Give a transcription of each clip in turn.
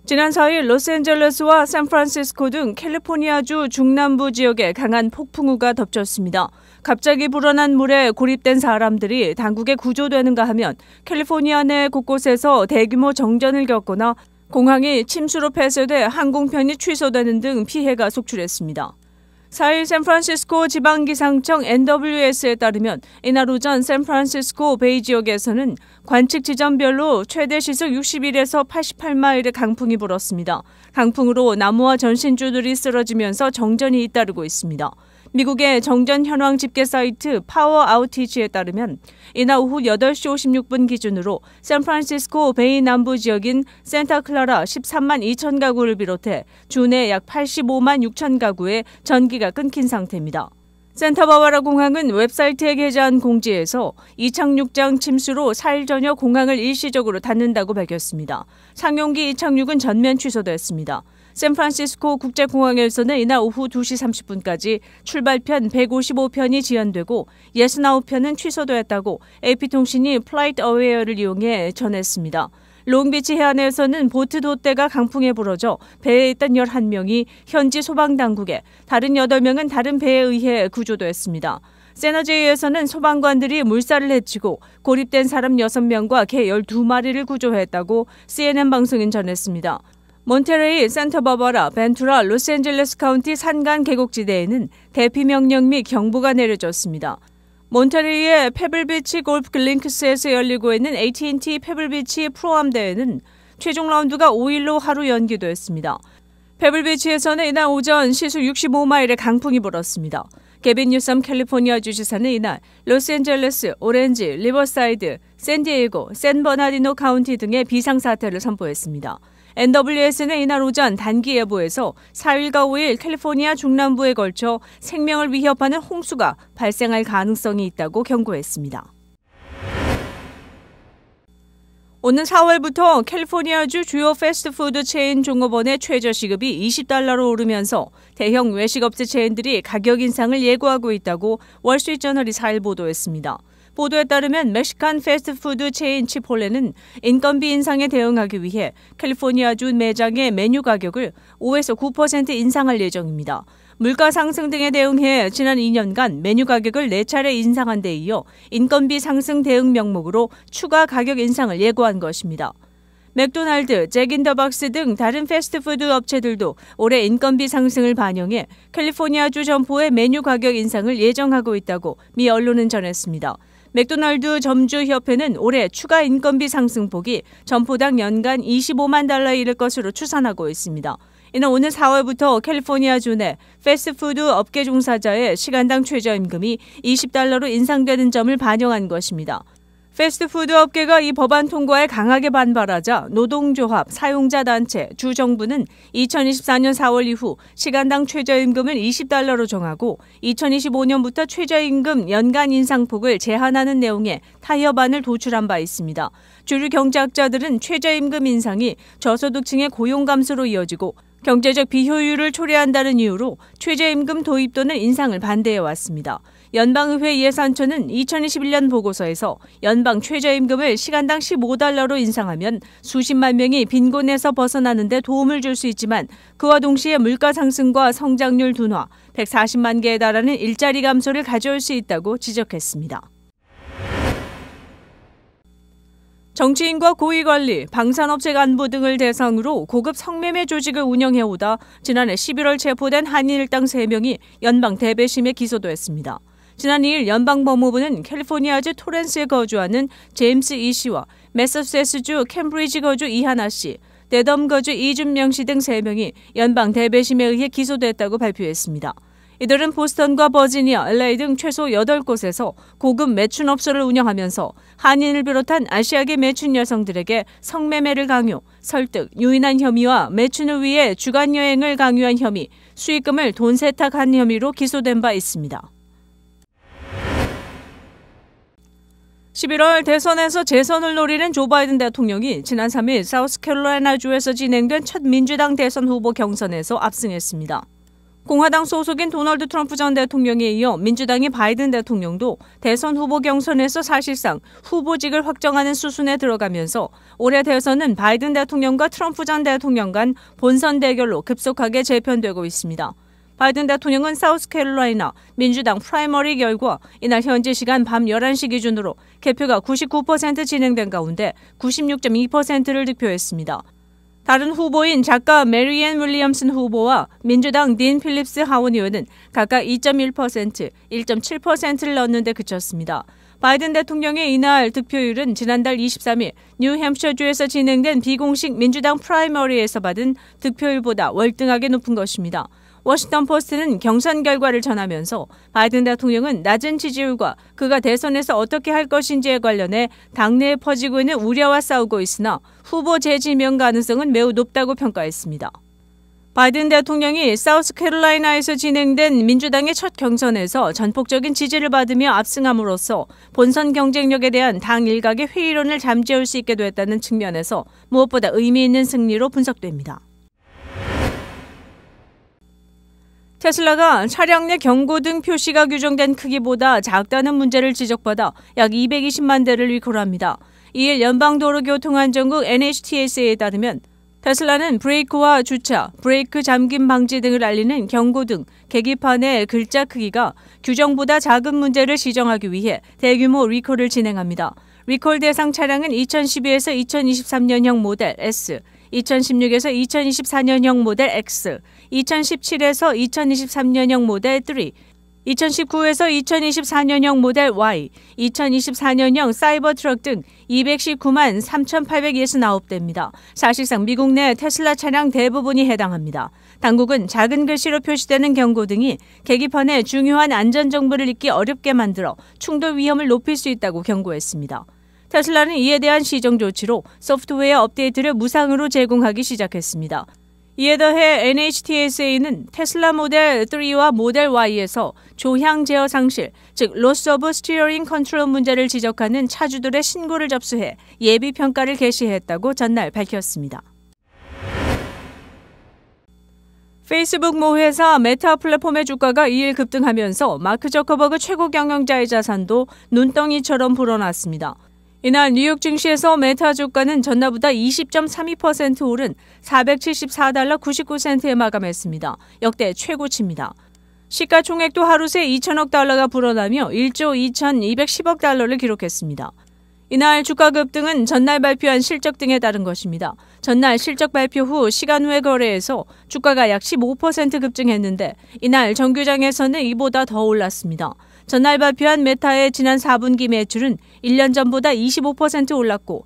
지난 4일 로스앤젤레스와 샌프란시스코 등 캘리포니아주 중남부 지역에 강한 폭풍우가 덮쳤습니다. 갑자기 불어난 물에 고립된 사람들이 당국에 구조되는가 하면 캘리포니아 내 곳곳에서 대규모 정전을 겪거나 공항이 침수로 폐쇄돼 항공편이 취소되는 등 피해가 속출했습니다. 4일 샌프란시스코 지방기상청 NWS에 따르면 이날 오전 샌프란시스코 베이 지역에서는 관측 지점별로 최대 시속 61에서 88마일의 강풍이 불었습니다. 강풍으로 나무와 전신줄들이 쓰러지면서 정전이 잇따르고 있습니다. 미국의 정전 현황 집계 사이트 파워 아우티지에 따르면 이날 오후 8시 56분 기준으로 샌프란시스코 베이 남부 지역인 산타클라라 13만 2천 가구를 비롯해 주내 약 85만 6천 가구에 전기가 끊긴 상태입니다. 산타바바라 공항은 웹사이트에 게재한 공지에서 이착륙장 침수로 4일 저녁 공항을 일시적으로 닫는다고 밝혔습니다. 상용기 이착륙은 전면 취소됐습니다. 샌프란시스코 국제공항에서는 이날 오후 2시 30분까지 출발편 155편이 지연되고 69편은 취소됐다고 AP통신이 플라이트 어웨어를 이용해 전했습니다. 롱비치 해안에서는 보트 돛대가 강풍에 부러져 배에 있던 11명이 현지 소방당국에 다른 8명은 다른 배에 의해 구조됐습니다. 세너제이에서는 소방관들이 물살을 헤치고 고립된 사람 6명과 개 12마리를 구조했다고 CNN 방송인 전했습니다. 몬테레이, 산타바바라, 벤투라, 로스앤젤레스 카운티 산간 계곡지대에는 대피 명령 및 경보가 내려졌습니다. 몬테레이의 페블비치 골프 링크스에서 열리고 있는 AT&T 페블비치 프로암 대회는 최종 라운드가 5일로 하루 연기됐습니다. 페블비치에서는 이날 오전 시속 65마일의 강풍이 불었습니다. 게빈 뉴섬 캘리포니아 주지사는 이날 로스앤젤레스, 오렌지, 리버사이드, 샌디에이고, 샌버나디노 카운티 등의 비상사태를 선포했습니다. NWS는 이날 오전 단기 예보에서 4일과 5일 캘리포니아 중남부에 걸쳐 생명을 위협하는 홍수가 발생할 가능성이 있다고 경고했습니다. 오는 4월부터 캘리포니아주 주요 패스트푸드 체인 종업원의 최저시급이 $20로 오르면서 대형 외식업체 체인들이 가격 인상을 예고하고 있다고 월스트리트저널이 4일 보도했습니다. 보도에 따르면 멕시칸 패스트푸드 체인 치폴레는 인건비 인상에 대응하기 위해 캘리포니아주 매장의 메뉴 가격을 5에서 9% 인상할 예정입니다. 물가 상승 등에 대응해 지난 2년간 메뉴 가격을 4차례 인상한 데 이어 인건비 상승 대응 명목으로 추가 가격 인상을 예고한 것입니다. 맥도날드, 잭인더박스 등 다른 패스트푸드 업체들도 올해 인건비 상승을 반영해 캘리포니아주 점포의 메뉴 가격 인상을 예정하고 있다고 미 언론은 전했습니다. 맥도날드 점주협회는 올해 추가 인건비 상승폭이 점포당 연간 $25만 달러에 이를 것으로 추산하고 있습니다. 이는 오는 4월부터 캘리포니아주 내 패스트푸드 업계 종사자의 시간당 최저임금이 $20로 인상되는 점을 반영한 것입니다. 패스트푸드 업계가 이 법안 통과에 강하게 반발하자 노동조합, 사용자단체, 주정부는 2024년 4월 이후 시간당 최저임금을 $20로 정하고 2025년부터 최저임금 연간 인상폭을 제한하는 내용의 타협안을 도출한 바 있습니다. 주류 경제학자들은 최저임금 인상이 저소득층의 고용 감소로 이어지고 경제적 비효율을 초래한다는 이유로 최저임금 도입 또는 인상을 반대해왔습니다. 연방의회 예산처는 2021년 보고서에서 연방 최저임금을 시간당 $15로 인상하면 수십만 명이 빈곤에서 벗어나는 데 도움을 줄 수 있지만 그와 동시에 물가 상승과 성장률 둔화, 140만 개에 달하는 일자리 감소를 가져올 수 있다고 지적했습니다. 정치인과 고위관리, 방산업체 간부 등을 대상으로 고급 성매매 조직을 운영해오다 지난해 11월 체포된 한인일당 3명이 연방 대배심에 기소됐습니다. 지난 2일 연방법무부는 캘리포니아주 토렌스에 거주하는 제임스 이 씨와 매사추세츠주 캠브리지 거주 이하나 씨, 대덤 거주 이준명 씨 등 3명이 연방 대배심에 의해 기소됐다고 발표했습니다. 이들은 보스턴과 버지니아, LA 등 최소 8곳에서 고급 매춘업소를 운영하면서 한인을 비롯한 아시아계 매춘 여성들에게 성매매를 강요, 설득, 유인한 혐의와 매춘을 위해 주간여행을 강요한 혐의, 수익금을 돈 세탁한 혐의로 기소된 바 있습니다. 11월 대선에서 재선을 노리는 조 바이든 대통령이 지난 3일 사우스캐롤라이나주에서 진행된 첫 민주당 대선 후보 경선에서 압승했습니다. 공화당 소속인 도널드 트럼프 전 대통령에 이어 민주당의 바이든 대통령도 대선 후보 경선에서 사실상 후보직을 확정하는 수순에 들어가면서 올해 대선은 바이든 대통령과 트럼프 전 대통령 간 본선 대결로 급속하게 재편되고 있습니다. 바이든 대통령은 사우스캐롤라이나 민주당 프라이머리 결과 이날 현지 시간 밤 11시 기준으로 개표가 99% 진행된 가운데 96.2%를 득표했습니다. 다른 후보인 작가 메리앤 윌리엄슨 후보와 민주당 딘 필립스 하원 의원은 각각 2.1%, 1.7%를 넣었는데 그쳤습니다. 바이든 대통령의 이날 득표율은 지난달 23일 뉴햄셔주에서 진행된 비공식 민주당 프라이머리에서 받은 득표율보다 월등하게 높은 것입니다. 워싱턴 포스트는 경선 결과를 전하면서 바이든 대통령은 낮은 지지율과 그가 대선에서 어떻게 할 것인지에 관련해 당내에 퍼지고 있는 우려와 싸우고 있으나 후보 재지명 가능성은 매우 높다고 평가했습니다. 바이든 대통령이 사우스캐롤라이나에서 진행된 민주당의 첫 경선에서 전폭적인 지지를 받으며 압승함으로써 본선 경쟁력에 대한 당 일각의 회의론을 잠재울 수 있게 됐다는 측면에서 무엇보다 의미 있는 승리로 분석됩니다. 테슬라가 차량 내 경고등 표시가 규정된 크기보다 작다는 문제를 지적받아 약 220만 대를 리콜합니다. 이일 연방도로교통안전국 NHTSA에 따르면 테슬라는 브레이크와 주차, 브레이크 잠김 방지 등을 알리는 경고등 계기판의 글자 크기가 규정보다 작은 문제를 시정하기 위해 대규모 리콜을 진행합니다. 리콜 대상 차량은 2012에서 2023년형 모델 S, 2016에서 2024년형 모델 X, 2017에서 2023년형 모델 3, 2019에서 2024년형 모델 Y, 2024년형 사이버 트럭 등 219만 3,869대입니다. 사실상 미국 내 테슬라 차량 대부분이 해당합니다. 당국은 작은 글씨로 표시되는 경고등이 계기판에 중요한 안전 정보를 읽기 어렵게 만들어 충돌 위험을 높일 수 있다고 경고했습니다. 테슬라는 이에 대한 시정 조치로 소프트웨어 업데이트를 무상으로 제공하기 시작했습니다. 이에 더해 NHTSA는 테슬라 모델 3와 모델 Y에서 조향 제어 상실, 즉 로스 오브 스티어링 컨트롤 문제를 지적하는 차주들의 신고를 접수해 예비 평가를 개시했다고 전날 밝혔습니다. 페이스북 모회사 메타 플랫폼의 주가가 2일 급등하면서 마크 저커버그 최고 경영자의 자산도 눈덩이처럼 불어났습니다. 이날 뉴욕 증시에서 메타 주가는 전날보다 20.32% 오른 474달러 99센트에 마감했습니다. 역대 최고치입니다. 시가총액도 하루 새 2천억 달러가 불어나며 1조 2,210억 달러를 기록했습니다. 이날 주가 급등은 전날 발표한 실적 등에 따른 것입니다. 전날 실적 발표 후 시간 후의 거래에서 주가가 약 15% 급증했는데 이날 정규장에서는 이보다 더 올랐습니다. 전날 발표한 메타의 지난 4분기 매출은 1년 전보다 25% 올랐고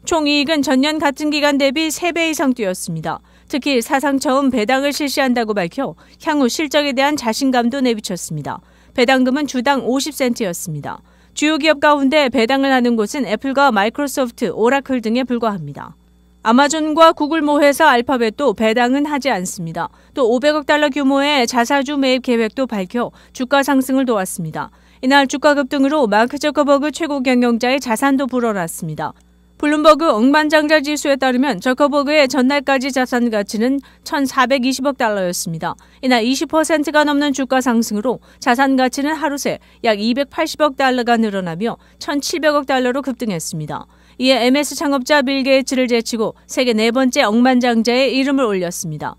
총이익은 전년 같은 기간 대비 3배 이상 뛰었습니다. 특히 사상 처음 배당을 실시한다고 밝혀 향후 실적에 대한 자신감도 내비쳤습니다. 배당금은 주당 50센트였습니다. 주요 기업 가운데 배당을 하는 곳은 애플과 마이크로소프트, 오라클 등에 불과합니다. 아마존과 구글 모회사 알파벳도 배당은 하지 않습니다. 또 500억 달러 규모의 자사주 매입 계획도 밝혀 주가 상승을 도왔습니다. 이날 주가 급등으로 마크 저커버그 최고 경영자의 자산도 불어났습니다. 블룸버그 억만장자 지수에 따르면 저커버그의 전날까지 자산 가치는 1,420억 달러였습니다. 이날 20%가 넘는 주가 상승으로 자산 가치는 하루 새 약 280억 달러가 늘어나며 1,700억 달러로 급등했습니다. 이에 MS 창업자 빌 게이츠를 제치고 세계 네 번째 억만장자의 이름을 올렸습니다.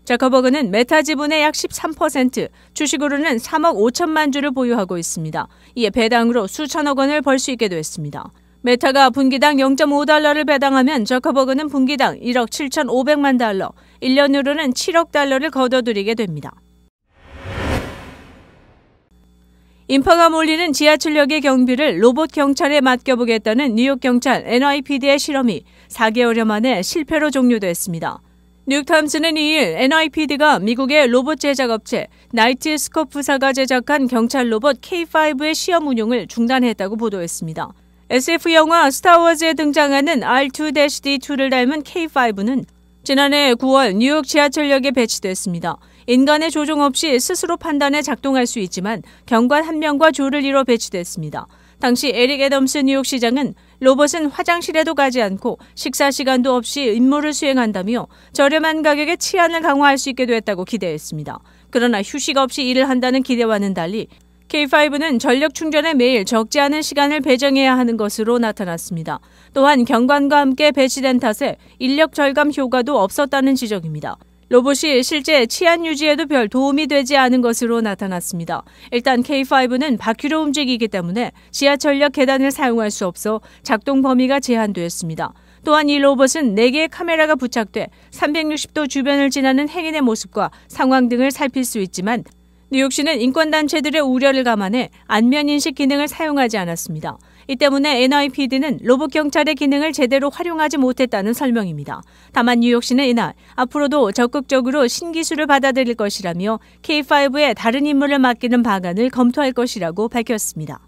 저커버그는 메타 지분의 약 13%, 주식으로는 3억 5천만 주를 보유하고 있습니다. 이에 배당으로 수천억 원을 벌 수 있게 됐습니다. 메타가 분기당 0.5달러를 배당하면 저커버그는 분기당 1억 7,500만 달러, 1년으로는 7억 달러를 거둬들이게 됩니다. 인파가 몰리는 지하철역의 경비를 로봇 경찰에 맡겨보겠다는 뉴욕 경찰 NYPD의 실험이 4개월여 만에 실패로 종료됐습니다. 뉴욕타임스는 2일 NYPD가 미국의 로봇 제작업체 나이트스코프사가 제작한 경찰 로봇 K5의 시험 운용을 중단했다고 보도했습니다. SF 영화 스타워즈에 등장하는 R2-D2를 닮은 K5는 지난해 9월 뉴욕 지하철역에 배치됐습니다. 인간의 조종 없이 스스로 판단해 작동할 수 있지만 경관 1명과 조를 이뤄 배치됐습니다. 당시 에릭 애덤스 뉴욕시장은 로봇은 화장실에도 가지 않고 식사 시간도 없이 임무를 수행한다며 저렴한 가격에 치안을 강화할 수 있게 됐다고 기대했습니다. 그러나 휴식 없이 일을 한다는 기대와는 달리 K5는 전력 충전에 매일 적지 않은 시간을 배정해야 하는 것으로 나타났습니다. 또한 경관과 함께 배치된 탓에 인력 절감 효과도 없었다는 지적입니다. 로봇이 실제 치안 유지에도 별 도움이 되지 않은 것으로 나타났습니다. 일단 K5는 바퀴로 움직이기 때문에 지하철역 계단을 사용할 수 없어 작동 범위가 제한되었습니다. 또한 이 로봇은 4개의 카메라가 부착돼 360도 주변을 지나는 행인의 모습과 상황 등을 살필 수 있지만 뉴욕시는 인권단체들의 우려를 감안해 안면인식 기능을 사용하지 않았습니다. 이 때문에 NYPD는 로봇 경찰의 기능을 제대로 활용하지 못했다는 설명입니다. 다만 뉴욕시는 이날 앞으로도 적극적으로 신기술을 받아들일 것이라며 K5에 다른 임무를 맡기는 방안을 검토할 것이라고 밝혔습니다.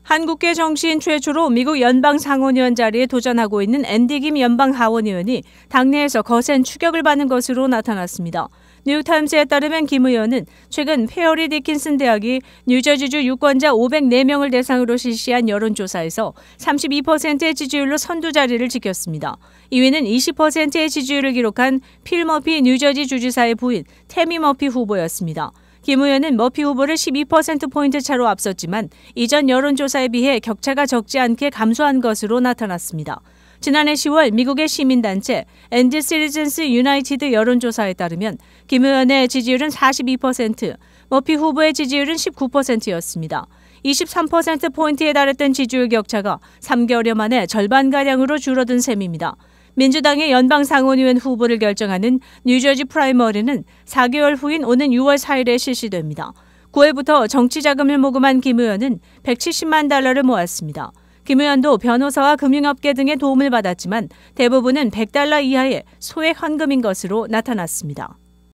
한국계 정치인 최초로 미국 연방 상원의원 자리에 도전하고 있는 앤디 김 연방 하원 의원이 당내에서 거센 추격을 받는 것으로 나타났습니다. 뉴욕타임스에 따르면 김 의원은 최근 페어리 디킨슨 대학이 뉴저지주 유권자 504명을 대상으로 실시한 여론조사에서 32%의 지지율로 선두 자리를 지켰습니다. 2위는 20%의 지지율을 기록한 필 머피 뉴저지 주지사의 부인 태미 머피 후보였습니다. 김 의원은 머피 후보를 12%포인트 차로 앞섰지만 이전 여론조사에 비해 격차가 적지 않게 감소한 것으로 나타났습니다. 지난해 10월 미국의 시민단체 엔드 시리즌스 유나이티드 여론조사에 따르면 김 의원의 지지율은 42%, 머피 후보의 지지율은 19%였습니다. 23%포인트에 달했던 지지율 격차가 3개월여 만에 절반가량으로 줄어든 셈입니다. 민주당의 연방 상원의원 후보를 결정하는 뉴저지 프라이머리는 4개월 후인 오는 6월 4일에 실시됩니다. 9회부터 정치 자금을 모금한 김 의원은 170만 달러를 모았습니다. 김 의원도 변호사와 금융업계 등의 도움을 받았지만 대부분은 $100 이하의 소액 헌금인 것으로 나타났습니다.